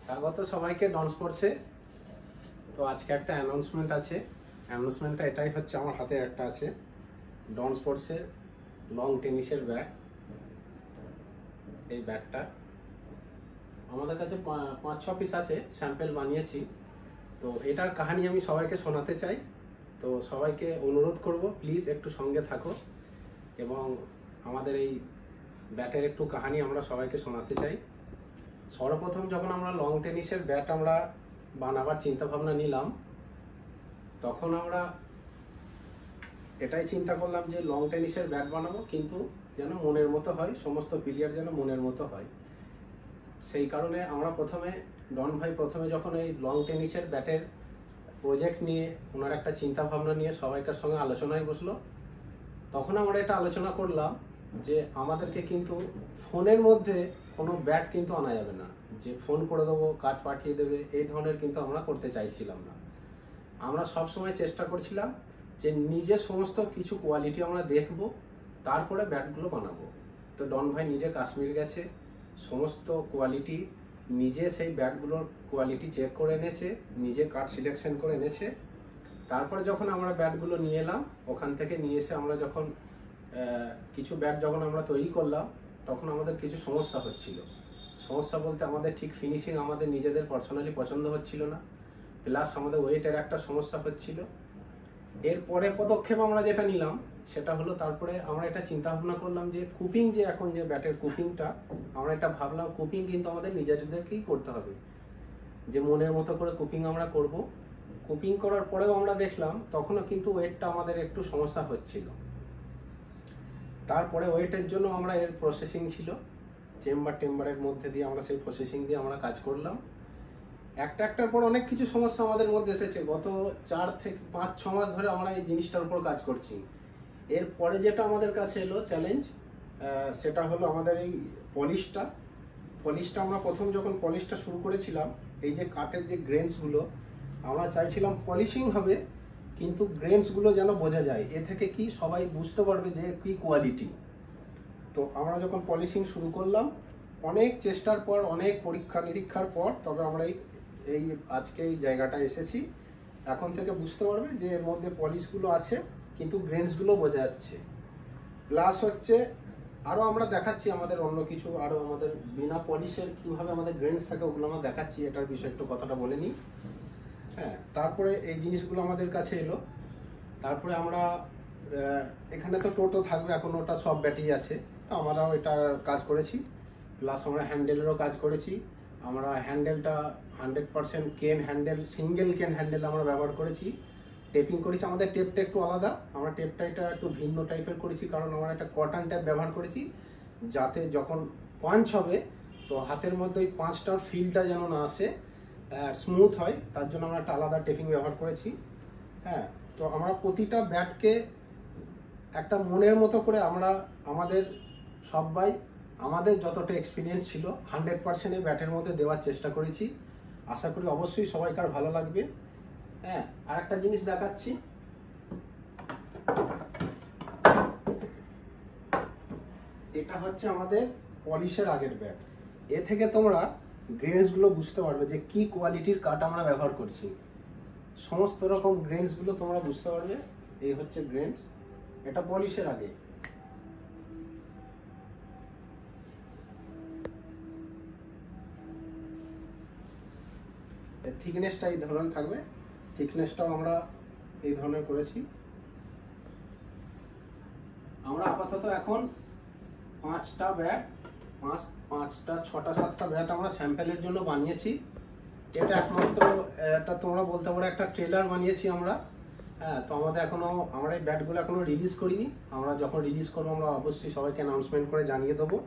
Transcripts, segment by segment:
স্বাগত সবাইকে ডন স্পোর্টসে। তো আজকে একটা অ্যানাউন্সমেন্ট আছে। অ্যানাউন্সমেন্টটা এটাই হচ্ছে, আমার হাতে একটা আছে ডন স্পোর্টসের লং টেনিসের ব্যাট। এই ব্যাটটা আমাদের কাছে 5-6 পিস আছে, স্যাম্পেল বানিয়েছি। তো এটার কাহিনী আমি সবাইকে শোনাতে চাই। তো সবাইকে অনুরোধ করব, প্লিজ একটু সঙ্গে থাকো এবং আমাদের এই ব্যাটের একটু কাহিনী আমরা সবাইকে শোনাতে চাই। সর্বপ্রথম যখন আমরা লং টেনিসের ব্যাট আমরা বানাবার চিন্তা ভাবনা নিলাম, তখন আমরা এটাই চিন্তা করলাম যে লং টেনিসের ব্যাট বানাবো, কিন্তু যেন মনের মতো হয়, সমস্ত প্লেয়ার যেন মনের মতো হয়। সেই কারণে আমরা ডন ভাই প্রথমে যখন এই লং টেনিসের ব্যাটের প্রজেক্ট নিয়ে ওনার একটা চিন্তা ভাবনা নিয়ে সবাইকার সঙ্গে আলোচনায় বসলো, তখন আমরা এটা আলোচনা করলাম যে আমাদেরকে কিন্তু ফোনের মধ্যে কোনো ব্যাট কিন্তু আনা যাবে না, যে ফোন করে দেবো কার্ড পাঠিয়ে দেবে, এই ধরনের কিন্তু আমরা করতে চাইছিলাম না। আমরা সব সময় চেষ্টা করছিলাম যে নিজে সমস্ত কিছু কোয়ালিটি আমরা দেখব, তারপরে ব্যাটগুলো বানাবো। তো ডন ভাই নিজে কাশ্মীর গেছে, সমস্ত কোয়ালিটি নিজে সেই ব্যাটগুলোর কোয়ালিটি চেক করে এনেছে, নিজে কার্ড সিলেকশন করে এনেছে। তারপরে যখন আমরা ব্যাটগুলো নিয়ে এলাম, ওখান থেকে নিয়ে এসে আমরা যখন কিছু ব্যাট যখন আমরা তৈরি করলাম, তখন আমাদের কিছু সমস্যা হচ্ছিল। সমস্যা বলতে আমাদের ঠিক ফিনিশিং আমাদের নিজেদের পার্সোনালি পছন্দ হচ্ছিল না, প্লাস আমাদের ওয়েটের একটা সমস্যা হচ্ছিল। এরপরে পদক্ষেপ আমরা যেটা নিলাম সেটা হলো, তারপরে আমরা এটা চিন্তা ভাবনা করলাম যে কুপিং, যে এখন যে ব্যাটের কুপিংটা, আমরা এটা ভাবলাম কুপিং কিন্তু আমাদের নিজেদেরকেই করতে হবে, যে মনের মতো করে কুপিং আমরা করব। কুপিং করার পরেও আমরা দেখলাম তখনও কিন্তু ওয়েটটা আমাদের একটু সমস্যা হচ্ছিল। তারপরে ওয়েটের জন্য আমরা এর প্রসেসিং ছিল, টেম্বারের মধ্যে দিয়ে আমরা সেই প্রসেসিং দিয়ে আমরা কাজ করলাম। একটার পর অনেক কিছু সমস্যা আমাদের মধ্যে এসেছে। গত 4 থেকে 5-6 মাস ধরে আমরা এই জিনিসটার উপর কাজ করছি। এরপরে যেটা আমাদের কাছে এলো চ্যালেঞ্জ, সেটা হলো আমাদের এই পলিশটা। আমরা প্রথম যখন পলিশটা শুরু করেছিলাম, এই যে কাঠের যে গ্রেনসগুলো আমরা চাইছিলাম পলিশিং হবে, কিন্তু গ্রেনসগুলো যেন বোঝা যায়, এ থেকে কি সবাই বুঝতে পারবে যে কি কোয়ালিটি। তো আমরা যখন পলিশিং শুরু করলাম, অনেক চেষ্টার পর, অনেক পরীক্ষা নিরীক্ষার পর, তবে আমরা এই আজকে এই জায়গাটায় এসেছি। এখন থেকে বুঝতে পারবে যে এর মধ্যে পলিশগুলো আছে, কিন্তু গ্রেনসগুলো বোঝা যাচ্ছে। প্লাস হচ্ছে আরও আমরা দেখাচ্ছি আমাদের অন্য কিছু, আরও আমাদের বিনা পলিশের কীভাবে আমাদের গ্রেনস থাকে, ওগুলো আমরা দেখাচ্ছি। এটার বিষয়ে একটু কথাটা বলে নিই। হ্যাঁ, তারপরে এই জিনিসগুলো আমাদের কাছে এলো। তারপরে আমরা এখানে তো টোটো থাকবে, এখন ওটা সব ব্যাটারি আছে, তো আমরাও এটার কাজ করেছি। প্লাস আমরা হ্যান্ডেলেরও কাজ করেছি। আমরা হ্যান্ডেলটা 100% কেন হ্যান্ডেল, সিঙ্গেল কেন হ্যান্ডেল আমরা ব্যবহার করেছি। টেপিং করেছি, আমাদের টেপটা একটু আলাদা, আমরা টেপটা এটা একটু ভিন্ন টাইপের করেছি, কারণ আমরা একটা কটন টেপ ব্যবহার করেছি, যাতে যখন পাঞ্চ হবে তো হাতের মধ্যে ওই পাঁচটার ফিলটা যেন না আসে, স্মুথ হয়, তার জন্য আমরা একটা আলাদা টেপিং ব্যবহার করেছি। হ্যাঁ, তো আমরা প্রতিটা ব্যাটকে একটা মনের মতো করে আমরা আমাদের যতটা এক্সপিরিয়েন্স ছিল 100% এই ব্যাটের মধ্যে দেওয়ার চেষ্টা করেছি। আশা করি অবশ্যই সবাইকার ভালো লাগবে। হ্যাঁ, আর একটা জিনিস দেখাচ্ছি, এটা হচ্ছে আমাদের পলিশের আগের ব্যাট। এ থেকে তোমরা গ্রেনসগুলো বুঝতে পারবে যে কি কোয়ালিটির কাঠ আমরা ব্যবহার করছি। সমস্ত রকম গ্রেনসগুলো তোমরা বুঝতে পারবে। এই হচ্ছে গ্রেনস, এটা পলিশের আগে। এর থিকনেসটা এই ধরনের থাকবে, থিকনেসটাও আমরা এই ধরনের করেছি। আমরা আপাতত এখন 5টা ব্যাট, 5টা 6টা 7টা ব্যাট আমরা স্যাম্পেলের জন্য বানিয়েছি। এটা একমাত্র এটা তোমরা বলতে পারো একটা ট্রেলার বানিয়েছি আমরা। হ্যাঁ, তো আমরা এই ব্যাটগুলো এখনো রিলিজ করিনি। আমরা যখন রিলিজ করবো আমরা অবশ্যই সবাইকে অ্যানাউন্সমেন্ট করে জানিয়ে দেবো।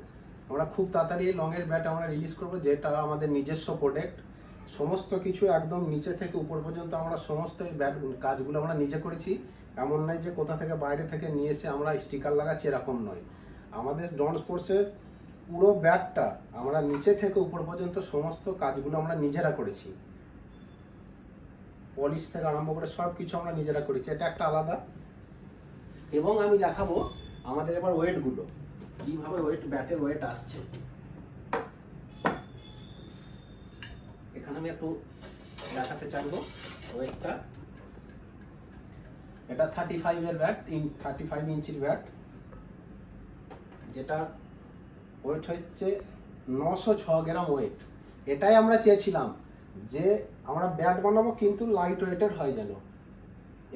আমরা খুব তাড়াতাড়ি এই লংয়ের ব্যাট আমরা রিলিজ করবো, যেটা আমাদের নিজস্ব প্রোডাক্ট। সমস্ত কিছু একদম নিচে থেকে উপর পর্যন্ত আমরা সমস্ত এই ব্যাট কাজগুলো আমরা নিজে করেছি। এমন নয় যে কোথা থেকে বাইরে থেকে নিয়ে এসে আমরা স্টিকার লাগাচ্ছি, এরকম নয়। আমাদের ডন স্পোর্টসের পুরো ব্যাটটা আমরা নিচে থেকে উপর পর্যন্ত সমস্ত কাজগুলো আমরা নিজেরা করেছি। পলিশ থেকে আরম্ভ করে সব কিছু আমরা নিজেরা করেছি, এটা একটা আলাদা। এবং আমি দেখাবো আমাদের এবার ওয়েটগুলো, কিভাবে ব্যাটের ওয়েট আসছে। এখানে আমি একটু দেখাতে চাইবো ওয়েটটা। এটা 35 এর ব্যাট, 35 ইঞ্চির ব্যাট, যেটা ওয়েট হচ্ছে 906 গ্রাম ওয়েট। এটাই আমরা চেয়েছিলাম যে আমরা ব্যাট বানাবো কিন্তু লাইট ওয়েটের হয় যেন।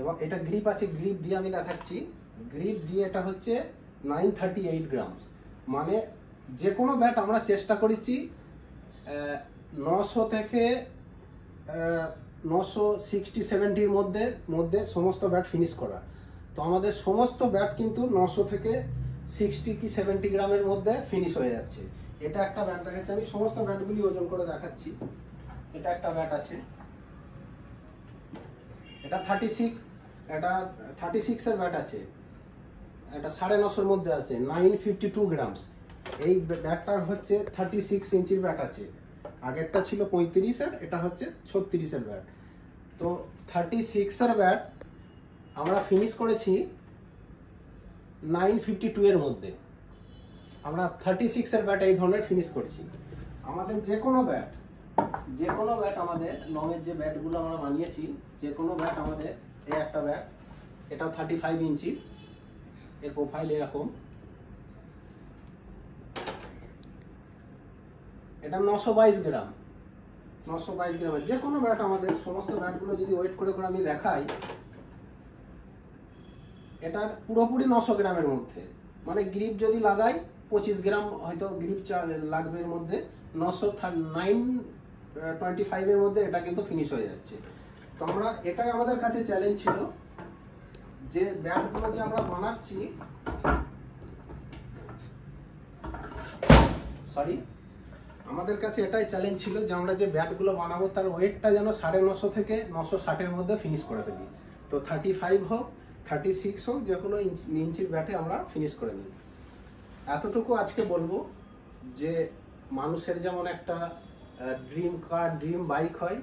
এবং এটা গ্রিপ আছে, গ্রিপ দিয়ে আমি দেখাচ্ছি। গ্রিপ দিয়ে এটা হচ্ছে 938 গ্রাম। মানে যে কোনো ব্যাট আমরা চেষ্টা করেছি 900 থেকে 960-70 মধ্যে সমস্ত ব্যাট ফিনিশ করা। তো আমাদের সমস্ত ব্যাট কিন্তু 900 থেকে 60 কি 70 গ্রামের মধ্যে ফিনিশ হয়ে যাচ্ছে। এটা একটা ব্যাট দেখাচ্ছি, আমি সমস্ত ব্যাটগুলি ওজন করে দেখাচ্ছি। এটা একটা ব্যাট আছে, এটা 36 এর ব্যাট আছে, এটা 950 মধ্যে আছে, 952 গ্রামস। এই ব্যাটটার হচ্ছে 36 ইঞ্চির ব্যাট আছে, আগেরটা ছিল 35 এর, এটা হচ্ছে 36 এর ব্যাট। তো 36 এর ব্যাট আমরা ফিনিশ করেছি 952 এর মধ্যে। আমরা 36 এর ব্যাট এই ধরনের ফিনিশ করছি। আমাদের যে কোনো ব্যাট আমাদের লংয়ের যে ব্যাটগুলো আমরা বানিয়েছি, যে কোনো ব্যাট আমাদের, এই একটা ব্যাট, এটাও 35 ইঞ্চি, এর প্রোফাইল এরকম, এটা 922 গ্রাম, 922 গ্রামের যে কোনো ব্যাট আমাদের। সমস্ত ব্যাটগুলো যদি ওয়েট করে করে আমি দেখাই, এটা পুরোপুরি 900 গ্রামের মধ্যে। মানে গ্রিপ যদি লাগাই 25 গ্রাম হয়তো গ্রিপ লাগবে এর মধ্যে, 925 এর মধ্যে এটা কিন্তু ফিনিশ হয়ে যাচ্ছে। তো আমরা, এটাই আমাদের কাছে চ্যালেঞ্জ ছিল যে ব্যাটগুলো যে আমরা বানাচ্ছি, আমাদের কাছে এটাই চ্যালেঞ্জ ছিল যে আমরা যে ব্যাটগুলো বানাবো তার ওয়েটটা যেন 950 থেকে 960 এর মধ্যে ফিনিশ করে ফেলি। তো 35 হোক 36 হোক, যে কোনো ইঞ্চির ব্যাটে আমরা ফিনিশ করে নিই। এতটুকু আজকে বলবো যে মানুষের যেমন একটা ড্রিম কার, ড্রিম বাইক হয়,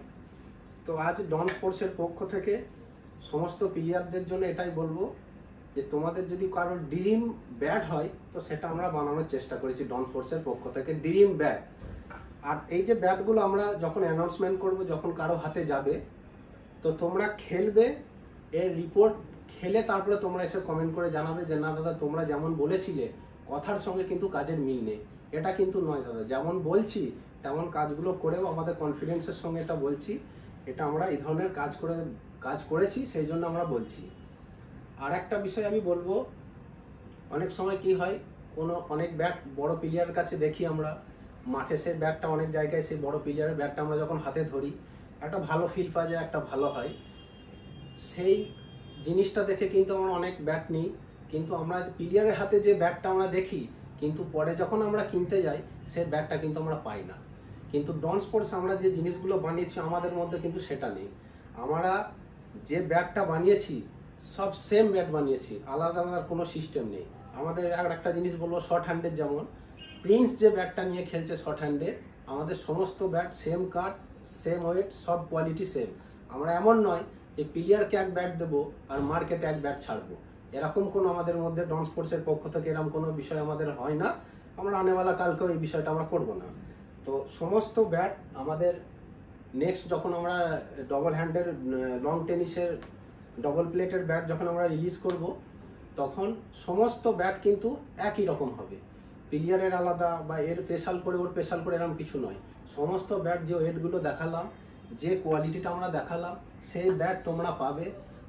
তো আজ ডন স্পোর্টসের পক্ষ থেকে সমস্ত প্লেয়ারদের জন্য এটাই বলবো যে তোমাদের যদি কারো ড্রিম ব্যাট হয় তো সেটা আমরা বানানোর চেষ্টা করেছি ডন স্পোর্টসের পক্ষ থেকে, ড্রিম ব্যাট। আর এই যে ব্যাটগুলো আমরা যখন অ্যানাউন্সমেন্ট করব, যখন কারো হাতে যাবে, তো তোমরা খেলবে, এর রিপোর্ট খেলে তারপরে তোমরা এসে কমেন্ট করে জানাবে যে না দাদা তোমরা যেমন বলেছিলে কথার সঙ্গে কিন্তু কাজের মিল নেই। এটা কিন্তু নয় দাদা, যেমন বলছি তেমন কাজগুলো করেও আমাদের কনফিডেন্সের সঙ্গে এটা বলছি, এটা আমরা এই ধরনের কাজ করেছি, সেই জন্য আমরা বলছি। আর একটা বিষয় আমি বলবো, অনেক সময় কি হয়, অনেক ব্যাট বড় প্লেয়ারের কাছে দেখি আমরা মাঠে, সেই ব্যাটটা অনেক জায়গায় সেই বড় প্লেয়ারের ব্যাটটা আমরা যখন হাতে ধরি একটা ভালো ফিল পাওয়া যায়, একটা ভালো হয়। সেই জিনিসটা দেখে কিন্তু আমরা অনেক ব্যাট নিই, কিন্তু আমরা প্লেয়ারের হাতে যে ব্যাটটা আমরা দেখি, কিন্তু পরে যখন আমরা কিনতে যাই সেই ব্যাটটা কিন্তু আমরা পাই না। কিন্তু ডন স্পোর্টস আমরা যে জিনিসগুলো বানিয়েছি আমাদের মধ্যে কিন্তু সেটা নেই। আমরা যে ব্যাটটা বানিয়েছি সব সেম ব্যাট বানিয়েছি, আলাদা আলাদা কোনো সিস্টেম নেই। আমাদের আর একটা জিনিস বলবো, শর্ট হ্যান্ডের যেমন প্রিন্স যে ব্যাটটা নিয়ে খেলছে শর্ট হ্যান্ডের, আমাদের সমস্ত bat same cut, same wait, সব কোয়ালিটি সেম। আমরা এমন নয় যে প্লেয়ারকে এক ব্যাট দেবো আর মার্কেটে এক ব্যাট ছাড়বো, এরকম কোনো আমাদের মধ্যে ডন স্পোর্টসের পক্ষ থেকে এরকম কোনো বিষয় আমাদের হয় না। আমরা আনেওয়ালা কালকেও এই বিষয়টা আমরা করবো না। তো সমস্ত ব্যাট আমাদের নেক্সট যখন আমরা ডবল হ্যান্ডের লং টেনিসের ডবল প্লেটের ব্যাট যখন আমরা রিলিজ করব, তখন সমস্ত ব্যাট কিন্তু একই রকম হবে। প্লেয়ারের আলাদা বা এর স্পেশাল করে ওর স্পেশাল করে এরকম কিছু নয়। সমস্ত ব্যাট যে ওয়েটগুলো দেখালাম, যে কোয়ালিটিটা আমরা দেখালাম, সেই ব্যাট তোমরা পাবে।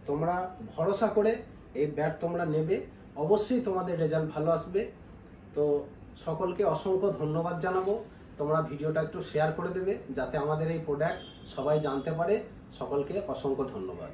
তোমরা ভরসা করে এই ব্যাট তোমরা নেবে, অবশ্যই তোমাদের রেজাল্ট ভালো আসবে। তো সকলকে অসংখ্য ধন্যবাদ জানাবো। তোমরা ভিডিওটা একটু শেয়ার করে দেবে যাতে আমাদের এই প্রোডাক্ট সবাই জানতে পারে। সকলকে অসংখ্য ধন্যবাদ।